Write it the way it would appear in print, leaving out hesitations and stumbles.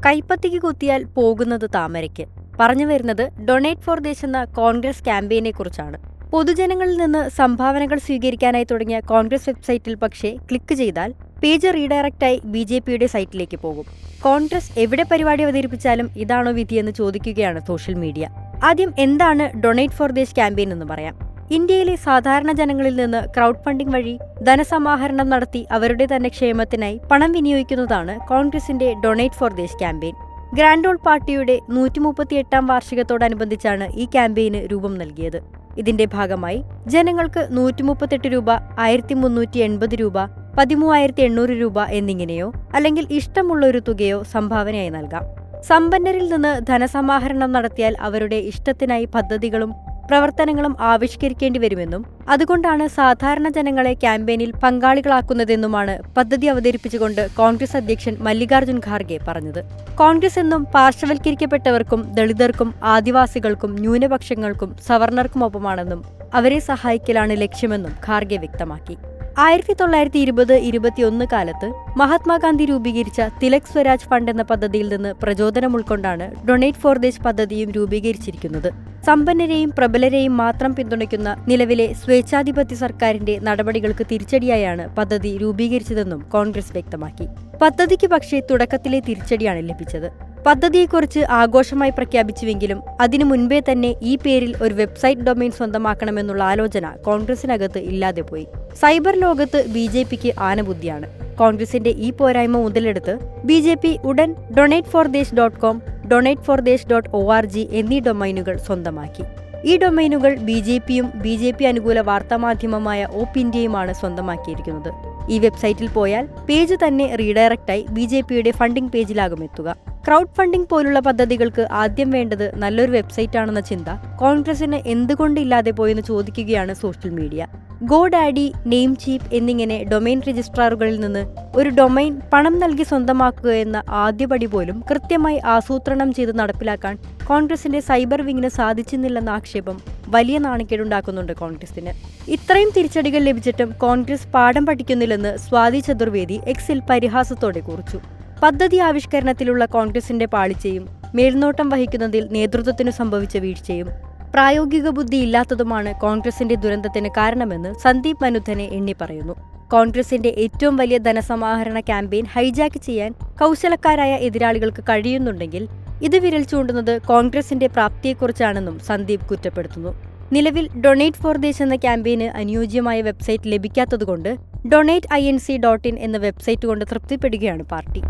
കൈപ്പത്തിക്ക് കുത്തിയാൽ പോകുന്നത് താമരയ്ക്ക്. പറഞ്ഞു വരുന്നത് ഡൊണേറ്റ് ഫോർ ദേശ് എന്ന കോൺഗ്രസ് ക്യാമ്പയിനെ കുറിച്ചാണ്. പൊതുജനങ്ങളിൽ നിന്ന് സംഭാവനകൾ സ്വീകരിക്കാനായി തുടങ്ങിയ കോൺഗ്രസ് വെബ്സൈറ്റിൽ പക്ഷേ ക്ലിക്ക് ചെയ്താൽ പേജ് റീഡയറക്റ്റായി BJPയുടെ സൈറ്റിലേക്ക് പോകും. കോൺഗ്രസ് എവിടെ പരിപാടി അവതരിപ്പിച്ചാലും ഇതാണോ വിധിയെന്ന് ചോദിക്കുകയാണ് സോഷ്യൽ മീഡിയ. ആദ്യം എന്താണ് ഡൊണേറ്റ് ഫോർ ദേശ് ക്യാമ്പയിൻ എന്ന് പറയാം. ഇന്ത്യയിലെ സാധാരണ ജനങ്ങളിൽ നിന്ന് ക്രൗഡ് ഫണ്ടിംഗ് വഴി ധനസമാഹരണം നടത്തി അവരുടെ തന്നെ ക്ഷേമത്തിനായി പണം വിനിയോഗിക്കുന്നതാണ് കോൺഗ്രസിന്റെ ഡൊണേറ്റ് ഫോർ ദേശ് ക്യാമ്പയിൻ. ഗ്രാൻഡ് ഓൾ പാർട്ടിയുടെ 138ാം വാർഷികത്തോടനുബന്ധിച്ചാണ് ഈ ക്യാമ്പയിന് രൂപം നൽകിയത്. ഇതിന്റെ ഭാഗമായി ജനങ്ങൾക്ക് 138 രൂപ, 1380 രൂപ, 13800 രൂപ എന്നിങ്ങനെയോ അല്ലെങ്കിൽ ഇഷ്ടമുള്ള ഒരു തുകയോ സംഭാവനയായി നൽകാം. സമ്പന്നരിൽ നിന്ന് ധനസമാഹരണം നടത്തിയാൽ അവരുടെ ഇഷ്ടത്തിനായി പദ്ധതികളും പ്രവർത്തനങ്ങളും ആവിഷ്കരിക്കേണ്ടി വരുമെന്നും അതുകൊണ്ടാണ് സാധാരണ ജനങ്ങളെ ക്യാമ്പയിനിൽ പങ്കാളികളാക്കുന്നതെന്നുമാണ് പദ്ധതി അവതരിപ്പിച്ചുകൊണ്ട് കോൺഗ്രസ് അധ്യക്ഷൻ മല്ലികാർജ്ജുൻ ഖാർഗെ പറഞ്ഞത്. കോൺഗ്രസ് എന്നും പാർശ്വവൽക്കരിക്കപ്പെട്ടവർക്കും ദളിതർക്കും ആദിവാസികൾക്കും ന്യൂനപക്ഷങ്ങൾക്കും സവർണർക്കുമൊപ്പമാണെന്നും അവരെ സഹായിക്കലാണ് ലക്ഷ്യമെന്നും ഖാർഗെ വ്യക്തമാക്കി. 1920-21 കാലത്ത് മഹാത്മാഗാന്ധി രൂപീകരിച്ച തിലക് സ്വരാജ് ഫണ്ട് എന്ന പദ്ധതിയിൽ നിന്ന് പ്രചോദനം ഉൾക്കൊണ്ടാണ് ഡൊണേറ്റ് ഫോർ ദേശ് പദ്ധതിയും രൂപീകരിച്ചിരിക്കുന്നത്. സമ്പന്നരെയും പ്രബലരെയും മാത്രം പിന്തുണയ്ക്കുന്ന നിലവിലെ സ്വേച്ഛാധിപത്യ സർക്കാരിന്റെ നടപടികൾക്ക് തിരിച്ചടിയായാണ് പദ്ധതി രൂപീകരിച്ചതെന്നും കോൺഗ്രസ് വ്യക്തമാക്കി. പദ്ധതിക്ക് പക്ഷേ തുടക്കത്തിലെ തിരിച്ചടിയാണ് ലഭിച്ചത്. പദ്ധതിയെക്കുറിച്ച് ആഘോഷമായി പ്രഖ്യാപിച്ചുവെങ്കിലും അതിനു മുൻപേ തന്നെ ഈ പേരിൽ ഒരു വെബ്സൈറ്റ് ഡൊമെയിൻ സ്വന്തമാക്കണമെന്നുള്ള ആലോചന കോൺഗ്രസിനകത്ത് ഇല്ലാതെ പോയി. സൈബർ ലോകത്ത് BJPക്ക് ആനബുദ്ധിയാണ്. കോൺഗ്രസിന്റെ ഈ പോരായ്മ മുതലെടുത്ത് BJP ഉടൻ donate4desh.com, donate4desh.org എന്നീ ഡൊമൈനുകൾ സ്വന്തമാക്കി. ഈ ഡൊമൈനുകൾ BJPയും BJP അനുകൂല വാർത്താമാധ്യമമായ ഓപ്പ് ഇന്ത്യയുമാണ് സ്വന്തമാക്കിയിരിക്കുന്നത്. ഈ വെബ്സൈറ്റിൽ പോയാൽ പേജ് തന്നെ റീഡയറക്റ്റായി BJPയുടെ ഫണ്ടിംഗ് പേജിലാകും എത്തുക. ക്രൗഡ് ഫണ്ടിംഗ് പോലുള്ള പദ്ധതികൾക്ക് ആദ്യം വേണ്ടത് നല്ലൊരു വെബ്സൈറ്റാണെന്ന ചിന്ത കോൺഗ്രസിന് എന്തുകൊണ്ട് ഇല്ലാതെ പോയെന്ന് ചോദിക്കുകയാണ് സോഷ്യൽ മീഡിയ. ഗോഡാഡി, നെയിംചീപ്പ് എന്നിങ്ങനെ ഡൊമൈൻ രജിസ്ട്രാറുകളിൽ നിന്ന് ഒരു ഡൊമൈൻ പണം നൽകി സ്വന്തമാക്കുക എന്ന ആദ്യപടി പോലും കൃത്യമായി ആസൂത്രണം ചെയ്ത് നടപ്പിലാക്കാൻ കോൺഗ്രസിന്റെ സൈബർ വിങ്ങിന് സാധിച്ചിരുന്നില്ലെന്ന ആക്ഷേപം വലിയ നാണക്കേടുണ്ടാക്കുന്നുണ്ട് കോൺഗ്രസിന്. ഇത്രയും തിരിച്ചടികൾ ലഭിച്ചിട്ടും കോൺഗ്രസ് പാഠം പഠിക്കുന്നില്ലെന്ന് സ്വാതി ചതുർവേദി എക്സിൽ പരിഹാസത്തോടെ കുറിച്ചു. പദ്ധതി ആവിഷ്കരണത്തിലുള്ള കോൺഗ്രസിന്റെ പാളിച്ചയും മേൽനോട്ടം വഹിക്കുന്നതിൽ നേതൃത്വത്തിനു സംഭവിച്ച വീഴ്ചയും പ്രായോഗിക ബുദ്ധി ഇല്ലാത്തതുമാണ് കോൺഗ്രസിന്റെ ദുരന്തത്തിന് കാരണമെന്ന് സന്ദീപ് മനുധനെ എണ്ണിപ്പറയുന്നു. കോൺഗ്രസിന്റെ ഏറ്റവും വലിയ ധനസമാഹരണ ക്യാമ്പയിൻ ഹൈജാക്ക് ചെയ്യാൻ കൗശലക്കാരായ എതിരാളികൾക്ക് കഴിയുന്നുണ്ടെങ്കിൽ ഇത് വിരൽ ചൂണ്ടുന്നത് കോൺഗ്രസിന്റെ പ്രാപ്തിയെക്കുറിച്ചാണെന്നും സന്ദീപ് കുറ്റപ്പെടുത്തുന്നു. നിലവിൽ ഡൊണേറ്റ് ഫോർ ദേശ് എന്ന ക്യാമ്പയിന് അനുയോജ്യമായ വെബ്സൈറ്റ് ലഭിക്കാത്തതുകൊണ്ട് donateinc.in എന്ന വെബ്സൈറ്റ് കൊണ്ട് തൃപ്തിപ്പെടുകയാണ് പാർട്ടി.